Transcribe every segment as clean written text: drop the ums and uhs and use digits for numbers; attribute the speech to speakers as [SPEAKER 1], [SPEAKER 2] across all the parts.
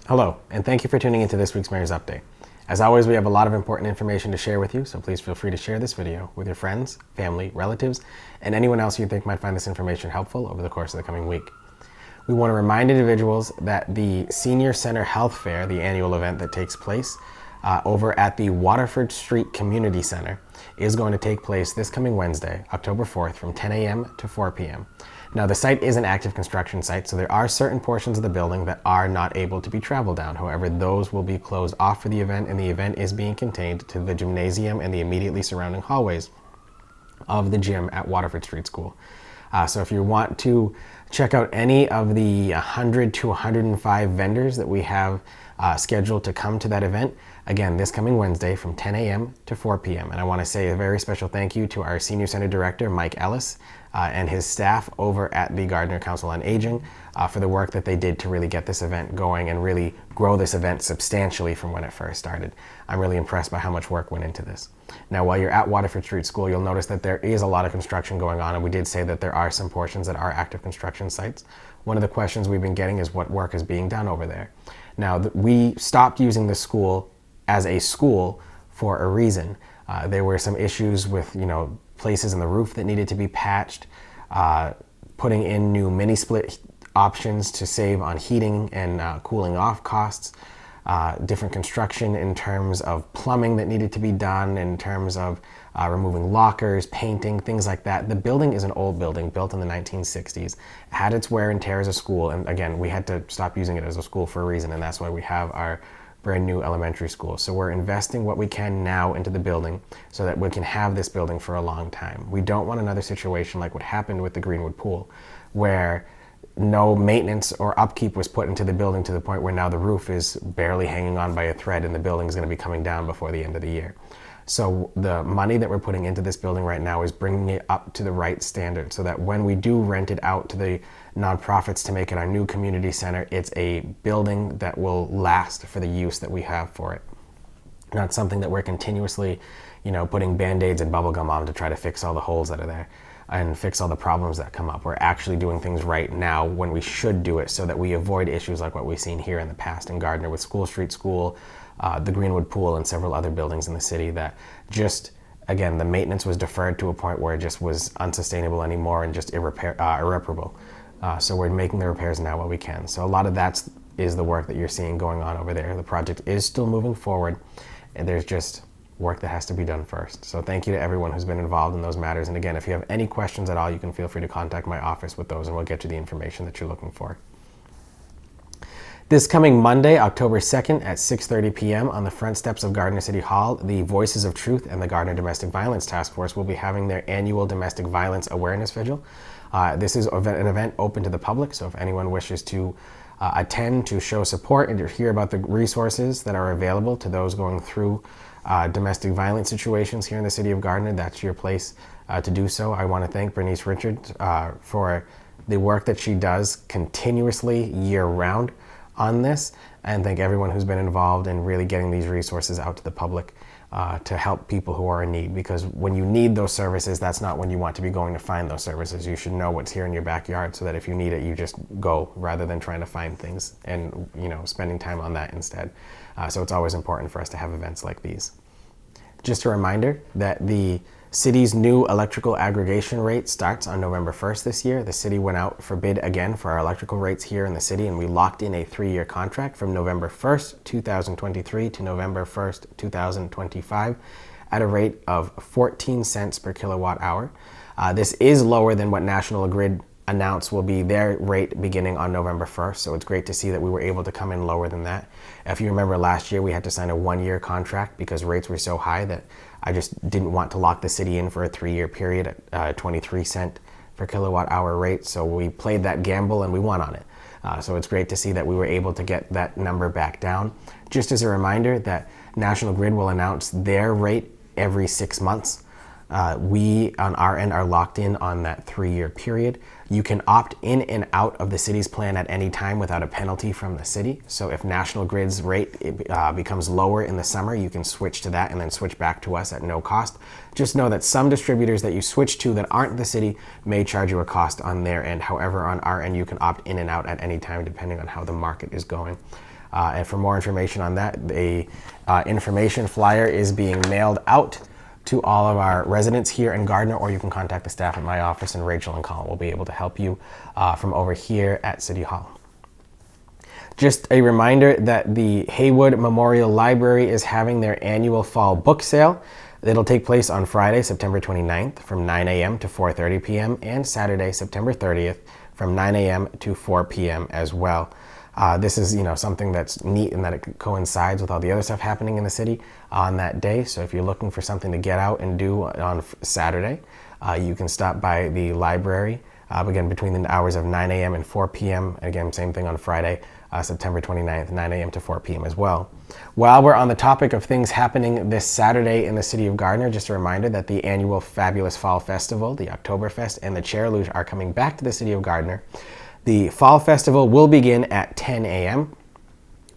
[SPEAKER 1] Hello, and thank you for tuning into this week's Mayor's Update. As always, we have a lot of important information to share with you, so please feel free to share this video with your friends, family, relatives, and anyone else you think might find this information helpful over the course of the coming week. We want to remind individuals that the Senior Center Health Fair, the annual event that takes place over at the Waterford Street Community Center, is going to take place this coming Wednesday, October 4th, from 10 a.m. to 4 p.m. Now, the site is an active construction site, so there are certain portions of the building that are not able to be traveled down. However, those will be closed off for the event, and the event is being contained to the gymnasium and the immediately surrounding hallways of the gym at Waterford Street School. So if you want to check out any of the 100 to 105 vendors that we have scheduled to come to that event, again, this coming Wednesday from 10 a.m. to 4 p.m. And I want to say a very special thank you to our Senior Center Director, Mike Ellis, and his staff over at the Gardner Council on Aging for the work that they did to really get this event going and really grow this event substantially from when it first started. I'm really impressed by how much work went into this. Now, while you're at Waterford Street School, you'll notice that there is a lot of construction going on, and we did say that there are some portions that are active construction sites. One of the questions we've been getting is what work is being done over there. Now, we stopped using the school as a school for a reason. There were some issues with, places in the roof that needed to be patched, putting in new mini split options to save on heating and cooling off costs, different construction in terms of plumbing that needed to be done, in terms of removing lockers, painting, things like that. The building is an old building built in the 1960s. It had its wear and tear as a school, and again, we had to stop using it as a school for a reason, and that's why we have our brand new elementary school. So we're investing what we can now into the building so that we can have this building for a long time. We don't want another situation like what happened with the Greenwood Pool, where no maintenance or upkeep was put into the building to the point where now the roof is barely hanging on by a thread and the building is going to be coming down before the end of the year. So the money that we're putting into this building right now is bringing it up to the right standard so that when we do rent it out to the nonprofits to make it our new community center, it's a building that will last for the use that we have for it. Not something that we're continuously, putting Band-Aids and bubble gum on to try to fix all the holes that are there and fix all the problems that come up. We're actually doing things right now when we should do it so that we avoid issues like what we've seen here in the past in Gardner with School Street School, the Greenwood Pool, and several other buildings in the city that just, again, the maintenance was deferred to a point where it just was unsustainable anymore and just irreparable. So we're making the repairs now while we can. So a lot of that is the work that you're seeing going on over there. The project is still moving forward, and there's just work that has to be done first. So thank you to everyone who's been involved in those matters. And again, if you have any questions at all, you can feel free to contact my office with those, and we'll get you the information that you're looking for. This coming Monday, October 2nd at 6:30 p.m. on the front steps of Gardner City Hall, the Voices of Truth and the Gardner Domestic Violence Task Force will be having their annual Domestic Violence Awareness Vigil. This is an event open to the public, so if anyone wishes to attend to show support and to hear about the resources that are available to those going through domestic violence situations here in the city of Gardner, that's your place to do so. I want to thank Bernice Richards for the work that she does continuously year-round on this, and thank everyone who's been involved in really getting these resources out to the public to help people who are in need, because when you need those services, that's not when you want to be going to find those services. You should know what's here in your backyard so that if you need it, you just go rather than trying to find things and spending time on that instead. So it's always important for us to have events like these. Just a reminder that the city's new electrical aggregation rate starts on November 1st this year. The city went out for bid again for our electrical rates here in the city, and we locked in a 3-year contract from November 1st, 2023 to November 1st, 2025 at a rate of 14 cents per kilowatt hour. This is lower than what National Grid announced will be their rate beginning on November 1st, so it's great to see that we were able to come in lower than that. If you remember last year, we had to sign a 1-year contract because rates were so high that I just didn't want to lock the city in for a 3-year period at 23 cent per kilowatt hour rate, so we played that gamble and we won on it. So it's great to see that we were able to get that number back down. Just as a reminder that National Grid will announce their rate every 6 months. We on our end are locked in on that 3-year period. You can opt in and out of the city's plan at any time without a penalty from the city. So if National Grid's rate becomes lower in the summer, you can switch to that and then switch back to us at no cost. Just know that some distributors that you switch to that aren't the city may charge you a cost on their end. However, on our end, you can opt in and out at any time depending on how the market is going. And for more information on that, the information flyer is being mailed out to all of our residents here in Gardner, or you can contact the staff at my office, and Rachel and Colin will be able to help you from over here at City Hall. Just a reminder that the Haywood Memorial Library is having their annual fall book sale. It'll take place on Friday, September 29th from 9 a.m. to 4:30 p.m. and Saturday, September 30th from 9 a.m. to 4 p.m. as well. This is, something that's neat in that it coincides with all the other stuff happening in the city on that day. So if you're looking for something to get out and do on Saturday, you can stop by the library, again, between the hours of 9 a.m. and 4 p.m. Again, same thing on Friday, September 29th, 9 a.m. to 4 p.m. as well. While we're on the topic of things happening this Saturday in the city of Gardner, just a reminder that the annual Fabulous Fall Festival, the Oktoberfest, and the Chair Luge are coming back to the city of Gardner. The Fall Festival will begin at 10 a.m.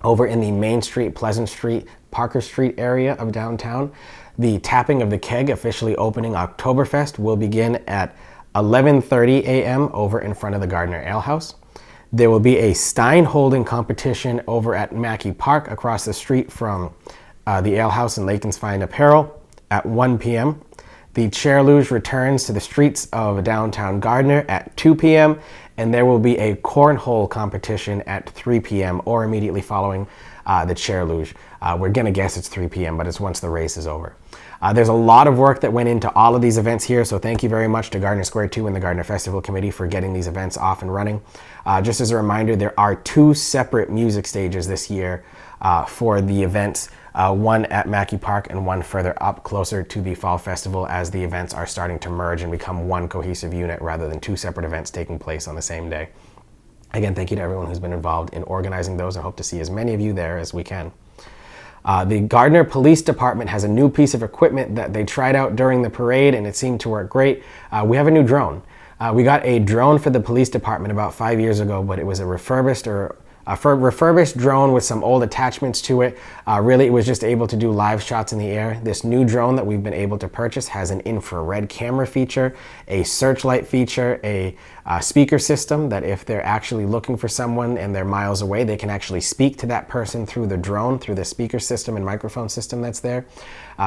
[SPEAKER 1] over in the Main Street, Pleasant Street, Parker Street area of downtown. The tapping of the keg, officially opening Oktoberfest, will begin at 11:30 a.m. over in front of the Gardner Ale House. There will be a Stein holding competition over at Mackey Park across the street from the Ale House and Layton's Fine Apparel at 1 p.m. The Chair Luge returns to the streets of downtown Gardner at 2 p.m. and there will be a cornhole competition at 3 p.m. or immediately following the Chair Luge. We're gonna guess it's 3 p.m., but it's once the race is over. There's a lot of work that went into all of these events here, so thank you very much to Gardner Square 2 and the Gardner Festival Committee for getting these events off and running. Just as a reminder, there are 2 separate music stages this year for the events, one at Mackey Park and one further up closer to the Fall Festival, as the events are starting to merge and become one cohesive unit rather than 2 separate events taking place on the same day. Again, thank you to everyone who's been involved in organizing those. I hope to see as many of you there as we can. The Gardner Police Department has a new piece of equipment that they tried out during the parade, and it seemed to work great. We have a new drone. We got a drone for the police department about 5 years ago, but it was a refurbished drone with some old attachments to it. Really, it was just able to do live shots in the air. This new drone that we've been able to purchase has an infrared camera feature, a searchlight feature, a speaker system that if they're actually looking for someone and they're miles away, they can actually speak to that person through the drone, through the speaker system and microphone system that's there.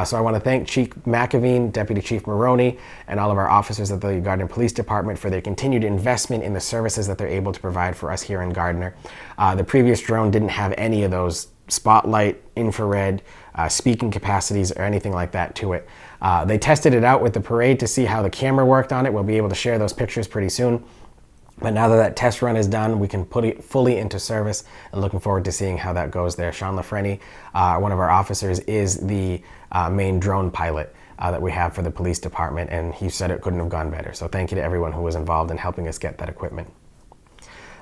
[SPEAKER 1] So I want to thank Chief McAveen, Deputy Chief Maroney, and all of our officers at the Gardner Police Department for their continued investment in the services that they're able to provide for us here in Gardner. The previous drone didn't have any of those spotlight, infrared, speaking capacities or anything like that to it. They tested it out with the parade to see how the camera worked on it. We'll be able to share those pictures pretty soon. But now that that test run is done, we can put it fully into service, and looking forward to seeing how that goes there. Sean Lafreni, one of our officers, is the main drone pilot that we have for the police department, and he said it couldn't have gone better. So thank you to everyone who was involved in helping us get that equipment.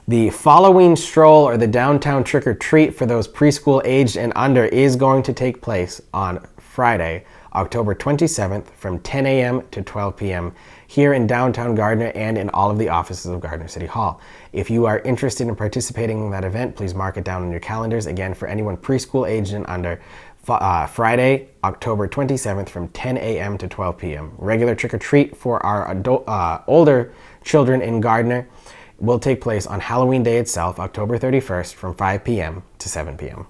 [SPEAKER 1] The following stroll, or the downtown trick or treat for those preschool aged and under, is going to take place on Friday, October 27th from 10 a.m. to 12 p.m. here in downtown Gardner and in all of the offices of Gardner City Hall. If you are interested in participating in that event, please mark it down on your calendars. Again, for anyone preschool aged and under, Friday, October 27th from 10 a.m. to 12 p.m. Regular trick or treat for our older children in Gardner will take place on Halloween Day itself, October 31st from 5 p.m. to 7 p.m.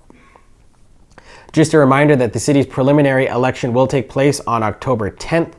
[SPEAKER 1] Just a reminder that the city's preliminary election will take place on October 10th.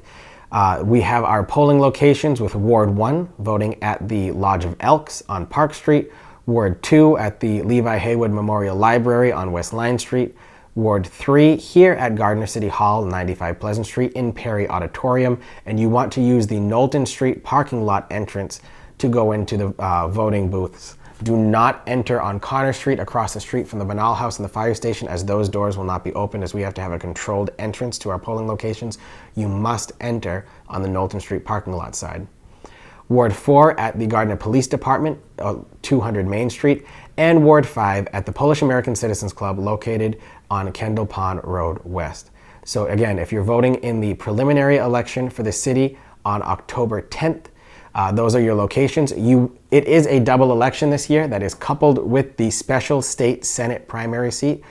[SPEAKER 1] We have our polling locations with Ward 1 voting at the Lodge of Elks on Park Street, Ward 2 at the Levi Haywood Memorial Library on West Line Street, Ward 3 here at Gardner City Hall, 95 Pleasant Street in Perry Auditorium, and you want to use the Knowlton Street parking lot entrance to go into the voting booths. Do not enter on Connor Street across the street from the Banal House and the fire station, as those doors will not be opened, as we have to have a controlled entrance to our polling locations. You must enter on the Knowlton Street parking lot side. Ward 4 at the Gardner Police Department, 200 Main Street, and Ward 5 at the Polish American Citizens Club located on Kendall Pond Road West. So again, if you're voting in the preliminary election for the city on October 10th, those are your locations. It is a double election this year that is coupled with the special state Senate primary seat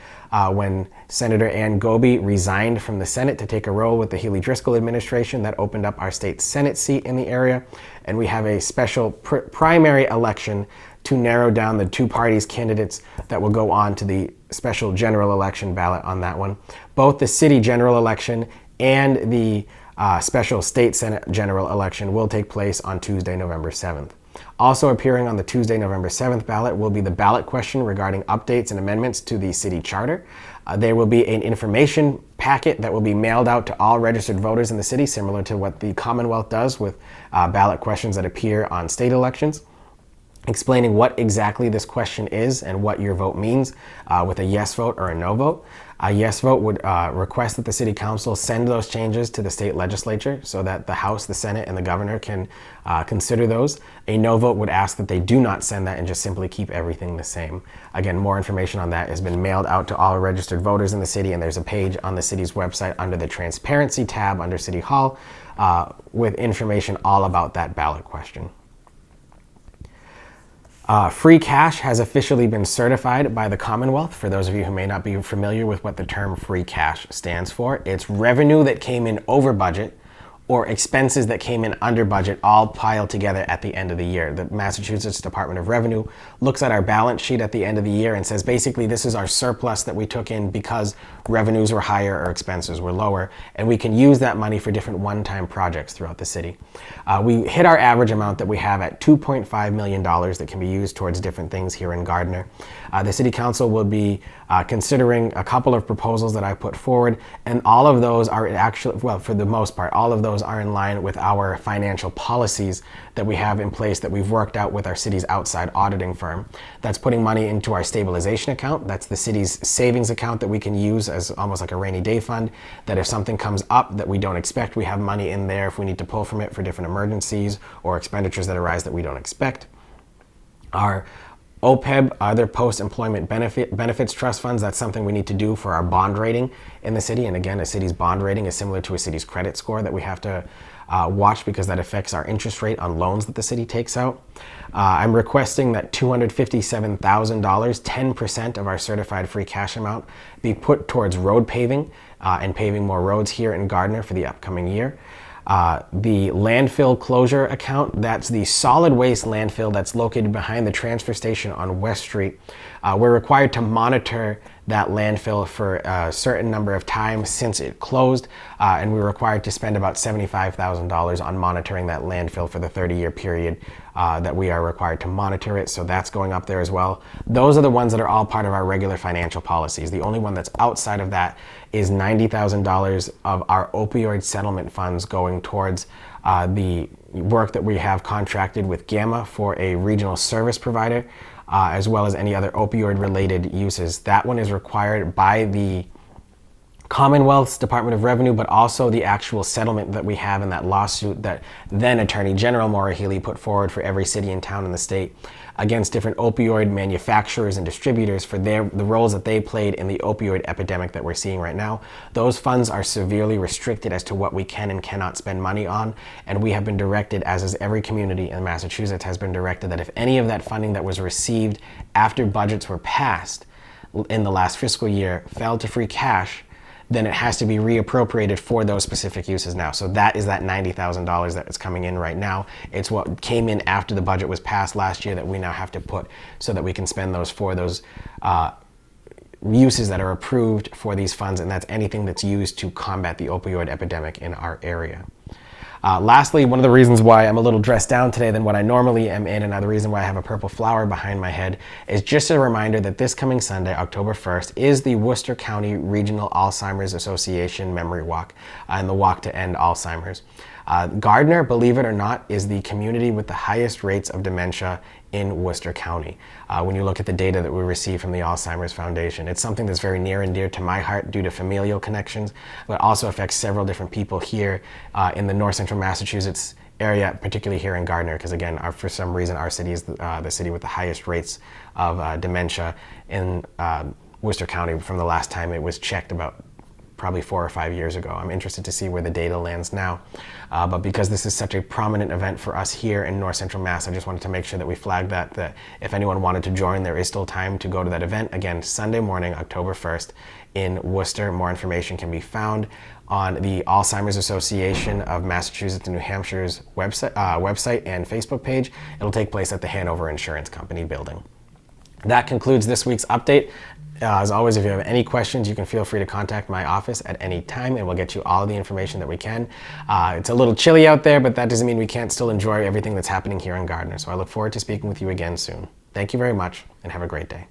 [SPEAKER 1] when Senator Ann Goby resigned from the Senate to take a role with the Healy Driscoll administration. That opened up our state Senate seat in the area. And we have a special primary election to narrow down the two parties candidates that will go on to the special general election ballot on that one. Both the city general election and the special state Senate general election will take place on Tuesday, November 7th. Also appearing on the Tuesday, November 7th ballot will be the ballot question regarding updates and amendments to the city charter. There will be an information packet that will be mailed out to all registered voters in the city, similar to what the Commonwealth does with ballot questions that appear on state elections, explaining what exactly this question is and what your vote means with a yes vote or a no vote. A yes vote would request that the city council send those changes to the state legislature so that the House, the Senate, and the governor can consider those. A no vote would ask that they do not send that and just simply keep everything the same. Again, more information on that has been mailed out to all registered voters in the city, and there's a page on the city's website under the Transparency tab under City Hall with information all about that ballot question. Free cash has officially been certified by the Commonwealth. For those of you who may not be familiar with what the term free cash stands for, it's revenue that came in over budget or expenses that came in under budget, all piled together at the end of the year. The Massachusetts Department of Revenue looks at our balance sheet at the end of the year and says, basically, this is our surplus that we took in because revenues were higher or expenses were lower, and we can use that money for different one-time projects throughout the city. We hit our average amount that we have at $2.5 million that can be used towards different things here in Gardner. The City Council will be considering a couple of proposals that I put forward, and all of those are actually, well, for the most part, all of those are in line with our financial policies that we have in place that we've worked out with our city's outside auditing firm. That's putting money into our stabilization account. That's the city's savings account that we can use as almost like a rainy day fund, that if something comes up that we don't expect, we have money in there if we need to pull from it for different emergencies or expenditures that arise that we don't expect. Our OPEB, other post-employment benefits trust funds, that's something we need to do for our bond rating in the city. And again, a city's bond rating is similar to a city's credit score that we have to watch because that affects our interest rate on loans that the city takes out. I'm requesting that $257,000, 10% of our certified free cash amount, be put towards road paving and paving more roads here in Gardner for the upcoming year. The landfill closure account, that's the solid waste landfill that's located behind the transfer station on West Street. We're required to monitor that landfill for a certain number of times since it closed, and we're required to spend about $75,000 on monitoring that landfill for the 30-year period that we are required to monitor it, so that's going up there as well. Those are the ones that are all part of our regular financial policies. The only one that's outside of that is $90,000 of our opioid settlement funds going towards the work that we have contracted with Gamma for a regional service provider, as well as any other opioid-related uses. That one is required by the Commonwealth's Department of Revenue, but also the actual settlement that we have in that lawsuit that then Attorney General Maura Healey put forward for every city and town in the state against different opioid manufacturers and distributors for the roles that they played in the opioid epidemic that we're seeing right now. Those funds are severely restricted as to what we can and cannot spend money on, and we have been directed, as is every community in Massachusetts has been directed, that if any of that funding that was received after budgets were passed in the last fiscal year fell to free cash, then it has to be reappropriated for those specific uses now. So that is that $90,000 that is coming in right now. It's what came in after the budget was passed last year that we now have to put so that we can spend those for those uses that are approved for these funds, and that's anything that's used to combat the opioid epidemic in our area. Lastly, one of the reasons why I'm a little dressed down today than what I normally am in, and the reason why I have a purple flower behind my head, is just a reminder that this coming Sunday, October 1st, is the Worcester County Regional Alzheimer's Association Memory Walk and the Walk to End Alzheimer's. Gardner, believe it or not, is the community with the highest rates of dementia in Worcester County. When you look at the data that we receive from the Alzheimer's Foundation, it's something that's very near and dear to my heart due to familial connections, but also affects several different people here in the North Central Massachusetts area, particularly here in Gardner, because again, for some reason, our city is the city with the highest rates of dementia in Worcester County from the last time it was checked about probably 4 or 5 years ago. I'm interested to see where the data lands now. But because this is such a prominent event for us here in North Central Mass, I just wanted to make sure that we flagged that if anyone wanted to join, there is still time to go to that event. Again, Sunday morning, October 1st in Worcester. More information can be found on the Alzheimer's Association of Massachusetts and New Hampshire's website and Facebook page. It'll take place at the Hanover Insurance Company building. That concludes this week's update. As always, if you have any questions, you can feel free to contact my office at any time, and we'll get you all of the information that we can. It's a little chilly out there, but that doesn't mean we can't still enjoy everything that's happening here in Gardner. So I look forward to speaking with you again soon. Thank you very much, and have a great day.